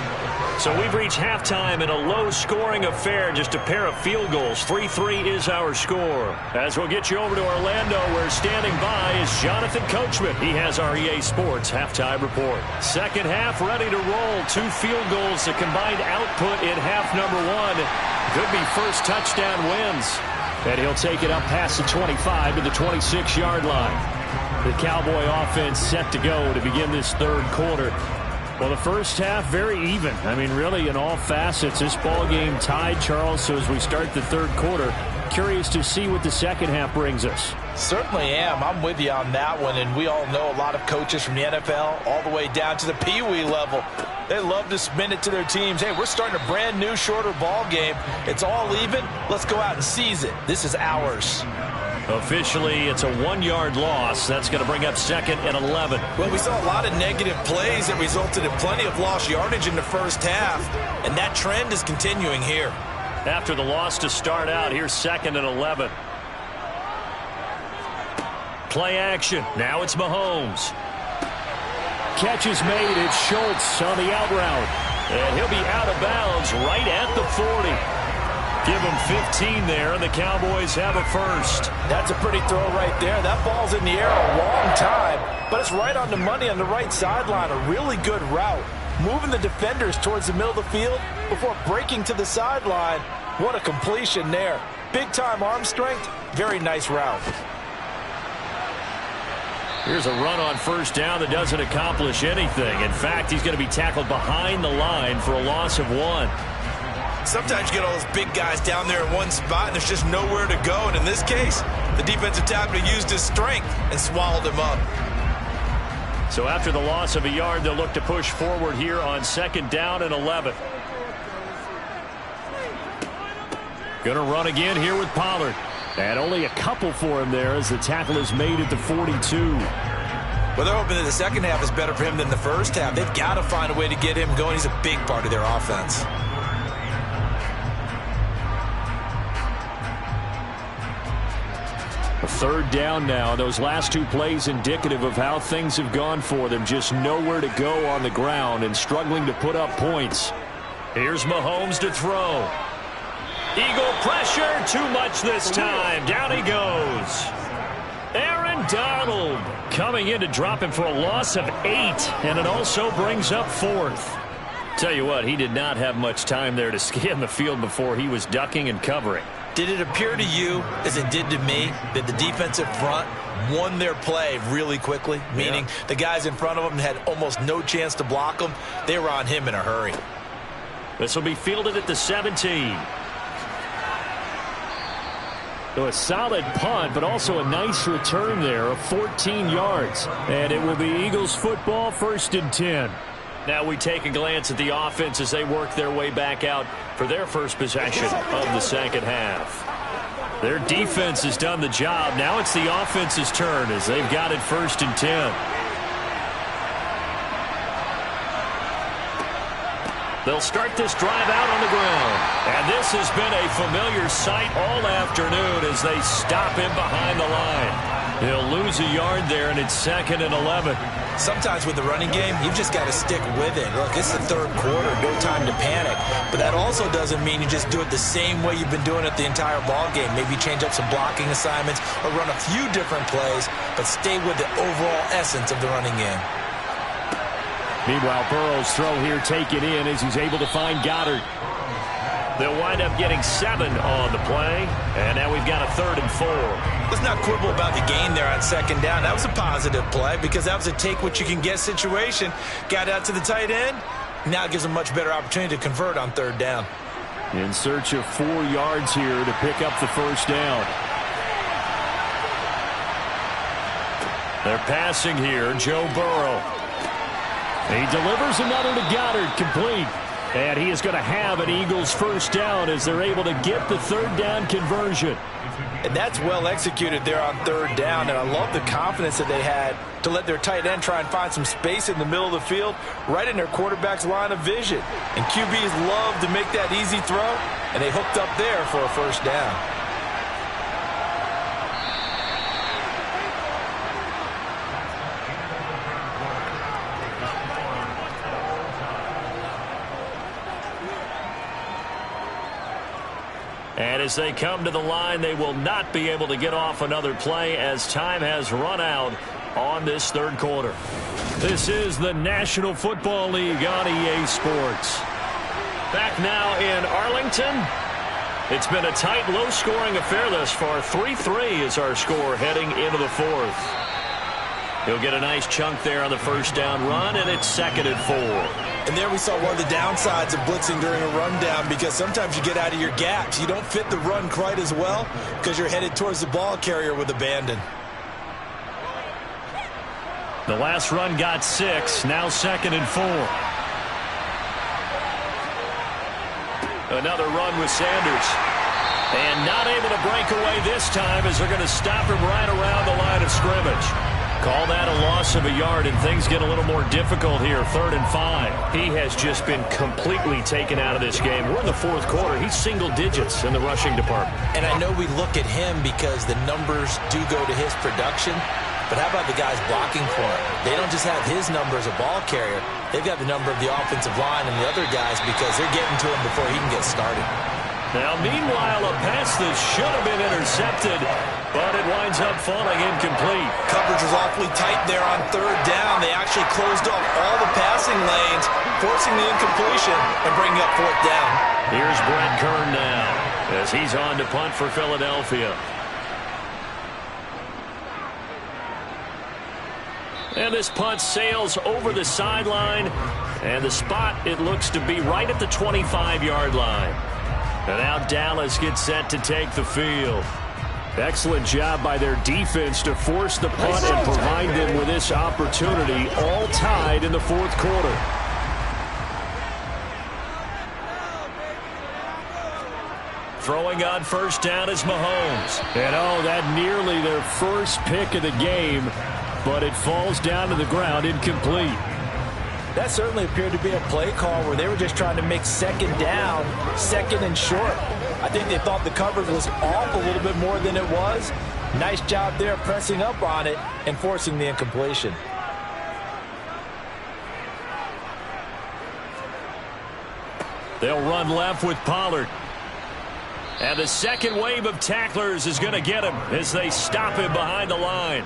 So we've reached halftime in a low-scoring affair, just a pair of field goals. 3-3 is our score. As we'll get you over to Orlando, where standing by is Jonathan Coachman. He has our EA Sports halftime report. Second half ready to roll. 2 field goals, the combined output in half number 1. Could be first touchdown wins. And he'll take it up past the 25 to the 26-yard line. The Cowboy offense set to go to begin this 3rd quarter. Well, the first half, very even. I mean, really, in all facets, this ball game tied, Charles. So as we start the 3rd quarter, curious to see what the second half brings us. Certainly am. I'm with you on that one. And we all know a lot of coaches from the NFL all the way down to the Pee Wee level. They love to spin it to their teams. Hey, we're starting a brand new, shorter ball game. It's all even. Let's go out and seize it. This is ours. Officially, it's a 1-yard loss. That's going to bring up 2nd and 11. Well, we saw a lot of negative plays that resulted in plenty of lost yardage in the first half, and that trend is continuing here. After the loss to start out, here's 2nd and 11. Play action. Now it's Mahomes. Catch is made. It's Schultz on the out route. And he'll be out of bounds right at the 40. Give him 15 there, and the Cowboys have a first. That's a pretty throw right there. That ball's in the air a long time, but it's right on the money on the right sideline. A really good route. moving the defenders towards the middle of the field before breaking to the sideline. What a completion there. Big-time arm strength. Very nice route. Here's a run on first down that doesn't accomplish anything. In fact, he's going to be tackled behind the line for a loss of 1. Sometimes you get all those big guys down there in one spot, and there's just nowhere to go. And in this case, the defensive tackle used his strength and swallowed him up. So after the loss of a yard, they'll look to push forward here on 2nd down and 11. Going to run again here with Pollard. And only a couple for him there as the tackle is made at the 42. Well, they're hoping that the second half is better for him than the first half. They've got to find a way to get him going. He's a big part of their offense. A 3rd down now. Those last 2 plays indicative of how things have gone for them. Just nowhere to go on the ground and struggling to put up points. Here's Mahomes to throw. Eagle pressure, too much this time. Down he goes. Aaron Donald coming in to drop him for a loss of 8, and it also brings up 4th. Tell you what, he did not have much time there to scan the field before he was ducking and covering. Did it appear to you, as it did to me, that the defensive front won their play really quickly? Meaning the guys in front of them had almost no chance to block them. They were on him in a hurry. This will be fielded at the 17. So a solid punt, but also a nice return there of 14 yards. And it will be Eagles football, 1st and 10. Now we take a glance at the offense as they work their way back out for their first possession of the second half. Their defense has done the job. Now it's the offense's turn as they've got it 1st and 10. They'll start this drive out on the ground. And this has been a familiar sight all afternoon as they stop him behind the line. He'll lose a yard there, and it's 2nd and 11. Sometimes with the running game, you've just got to stick with it. Look, it's the 3rd quarter, no time to panic. But that also doesn't mean you just do it the same way you've been doing it the entire ball game. Maybe change up some blocking assignments or run a few different plays, but stay with the overall essence of the running game. Meanwhile, Burrow's throw here taken in as he's able to find Goddard. They'll wind up getting 7 on the play, and now we've got a 3rd and 4. Let's not quibble about the gain there on 2nd down. That was a positive play because that was a take-what-you-can-get situation. Got out to the tight end. Now it gives them a much better opportunity to convert on 3rd down. In search of 4 yards here to pick up the 1st down. They're passing here, Joe Burrow. He delivers another to Goddard, complete. And he is going to have an Eagles 1st down as they're able to get the 3rd down conversion. And that's well executed there on 3rd down. And I love the confidence that they had to let their tight end try and find some space in the middle of the field, right in their quarterback's line of vision. And QBs love to make that easy throw, and they hooked up there for a 1st down. And as they come to the line, they will not be able to get off another play as time has run out on this 3rd quarter. This is the National Football League on EA Sports. Back now in Arlington. It's been a tight, low-scoring affair thus far. 3-3 is our score heading into the 4th. He'll get a nice chunk there on the 1st down run, and it's 2nd and 4. And there we saw one of the downsides of blitzing during a rundown because sometimes you get out of your gaps. You don't fit the run quite as well because you're headed towards the ball carrier with abandon. The last run got 6, now 2nd and 4. Another run with Sanders. And not able to break away this time as they're going to stop him right around the line of scrimmage. Call that a loss of a yard, and things get a little more difficult here. 3rd and 5. He has just been completely taken out of this game. We're in the 4th quarter. He's single digits in the rushing department. And I know we look at him because the numbers do go to his production. But how about the guys blocking for him? They don't just have his number as a ball carrier. They've got the number of the offensive line and the other guys because they're getting to him before he can get started. Now, meanwhile, a pass that should have been intercepted, but it winds up falling incomplete. Coverage was awfully tight there on 3rd down. They actually closed off all the pass passing lanes, forcing the incompletion, and bringing up fourth down. Here's Brett Kern now as he's on to punt for Philadelphia. And this punt sails over the sideline, and the spot, it looks to be right at the 25-yard line. And now Dallas gets set to take the field. Excellent job by their defense to force the punt and provide them with this opportunity, all tied in the fourth quarter. Throwing on first down is Mahomes. And that nearly their first pick of the game, but it falls down to the ground incomplete. That certainly appeared to be a play call where they were just trying to make second down, second and short. I think they thought the coverage was off a little bit more than it was. Nice job there pressing up on it and forcing the incompletion. They'll run left with Pollard. And the second wave of tacklers is going to get him as they stop him behind the line.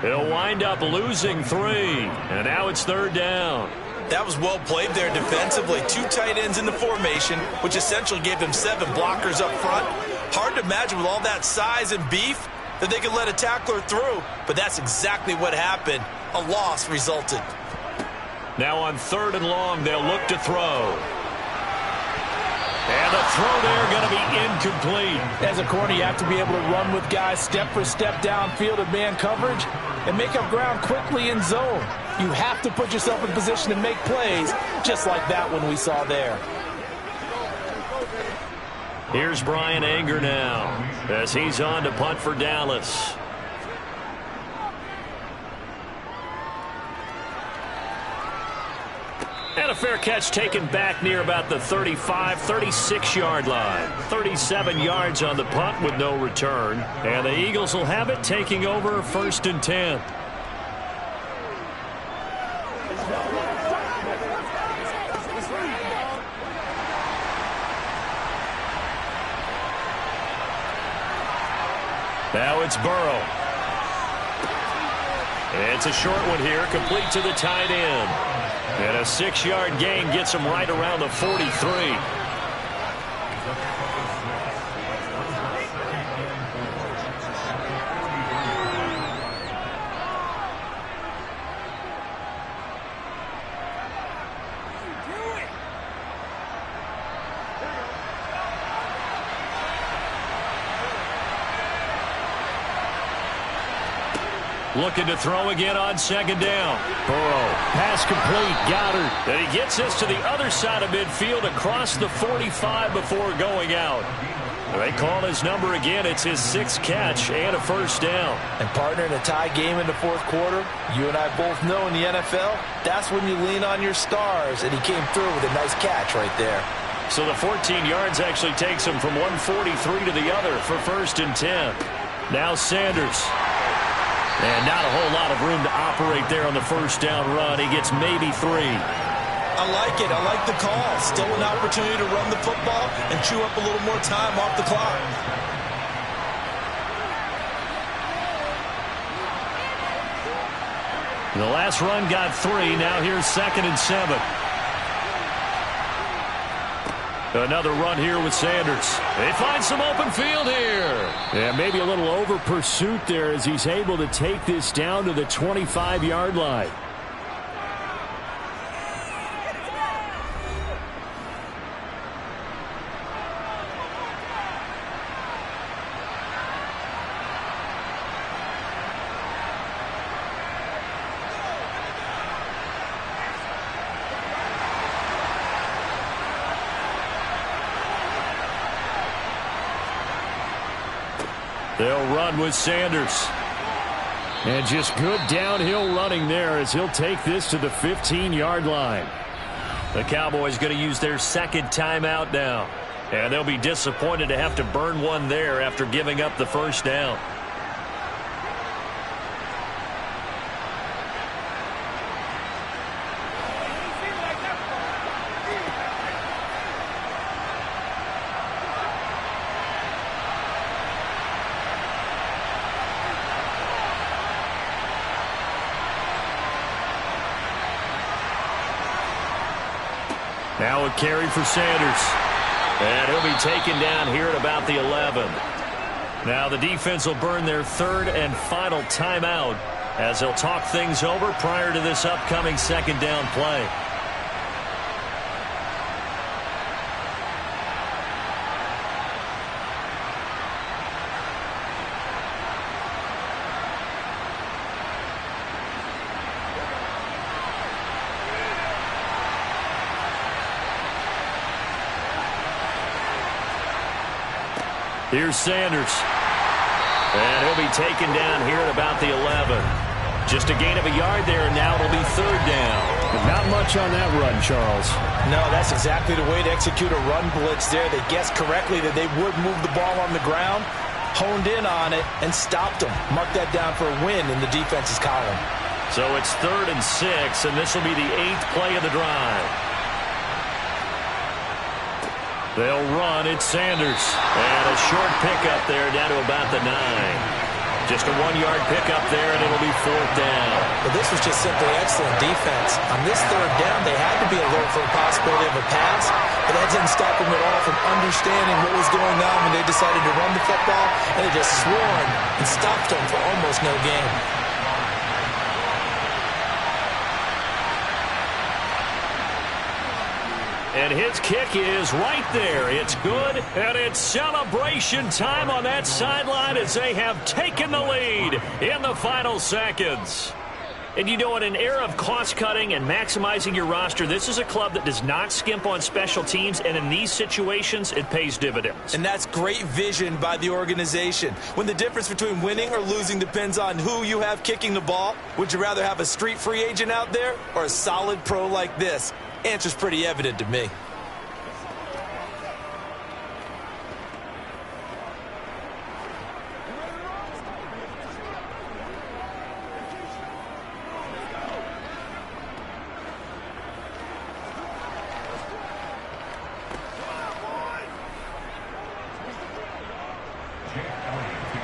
He'll wind up losing 3, and now it's third down. That was well played there defensively. 2 tight ends in the formation, which essentially gave them 7 blockers up front. Hard to imagine with all that size and beef that they could let a tackler through, but that's exactly what happened. A loss resulted. Now on third and long, they'll look to throw. And the throw there going to be incomplete. As a corner, you have to be able to run with guys step for step downfield in man coverage and make up ground quickly in zone. You have to put yourself in position to make plays, just like that one we saw there. Here's Brian Anger now as he's on to punt for Dallas. And a fair catch taken back near about the 35, 36-yard line. 37 yards on the punt with no return. And the Eagles will have it, taking over first and 10. Now it's Burrow. It's a short one here, complete to the tight end. And a 6-yard gain gets him right around the 43. Looking to throw again on second down. Burrow, pass complete, Goddard. And he gets this to the other side of midfield across the 45 before going out. They call his number again. It's his 6th catch and a first down. And partner, in a tie game in the fourth quarter, you and I both know in the NFL, that's when you lean on your stars, and he came through with a nice catch right there. So the 14 yards actually takes him from 143 to the other for first and 10. Now Sanders. And not a whole lot of room to operate there on the first down run. He gets maybe 3. I like it. I like the call. Still an opportunity to run the football and chew up a little more time off the clock. The last run got 3. Now here's second and 7. Another run here with Sanders. They find some open field here. Yeah, maybe a little over pursuit there as he's able to take this down to the 25-yard line. They'll run with Sanders. And just good downhill running there as he'll take this to the 15-yard line. The Cowboys going to use their second timeout now. And they'll be disappointed to have to burn one there after giving up the first down. Now a carry for Sanders. And he'll be taken down here at about the 11. Now the defense will burn their third and final timeout as they'll talk things over prior to this upcoming second down play. Here's Sanders. And he'll be taken down here at about the 11. Just a gain of a yard there, and now it'll be third down. But not much on that run, Charles. No, that's exactly the way to execute a run blitz there. They guessed correctly that they would move the ball on the ground, honed in on it, and stopped them. Mark that down for a win in the defense's column. So it's 3rd and 6, and this will be the 8th play of the drive. They'll run. It's Sanders. And a short pickup there down to about the 9. Just a 1-yard pickup there, and it'll be 4th down. But this was just simply excellent defense. On this 3rd down, they had to be alert for the possibility of a pass, but that didn't stop them at all from understanding what was going on when they decided to run the football, and they just swarmed and stopped them for almost no gain. And his kick is right there. It's good, and it's celebration time on that sideline as they have taken the lead in the final seconds. And you know, in an era of cost-cutting and maximizing your roster, this is a club that does not skimp on special teams, and in these situations, it pays dividends. And that's great vision by the organization. When the difference between winning or losing depends on who you have kicking the ball, would you rather have a street free agent out there or a solid pro like this? Answer's pretty evident to me.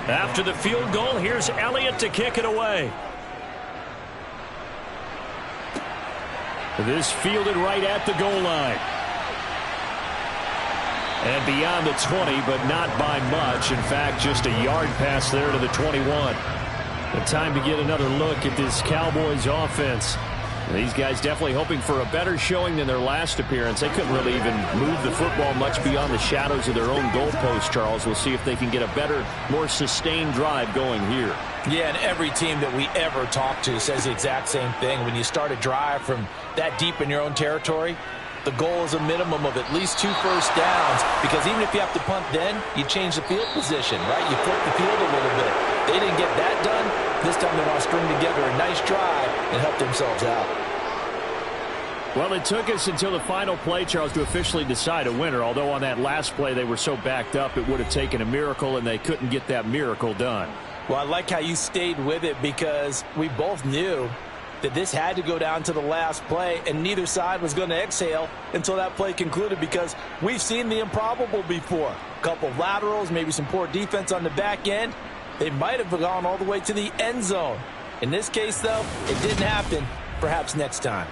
After the field goal, here's Elliott to kick it away. This fielded right at the goal line. And beyond the 20, but not by much. In fact, just a yard pass there to the 21. The time to get another look at this Cowboys offense. These guys definitely hoping for a better showing than their last appearance. They couldn't really even move the football much beyond the shadows of their own goalpost, Charles. We'll see if they can get a better, more sustained drive going here. Yeah, and every team that we ever talk to says the exact same thing. When you start a drive from that deep in your own territory, the goal is a minimum of at least 2 first downs, because even if you have to punt then, you change the field position, right? You flip the field a little bit. They didn't get that done. This time they want to string together a nice drive and help themselves out. Well, it took us until the final play, Charles, to officially decide a winner, although on that last play they were so backed up it would have taken a miracle, and they couldn't get that miracle done. Well, I like how you stayed with it, because we both knew that this had to go down to the last play, and neither side was going to exhale until that play concluded, because we've seen the improbable before. A couple of laterals, maybe some poor defense on the back end. They might have gone all the way to the end zone. In this case, though, it didn't happen. Perhaps next time.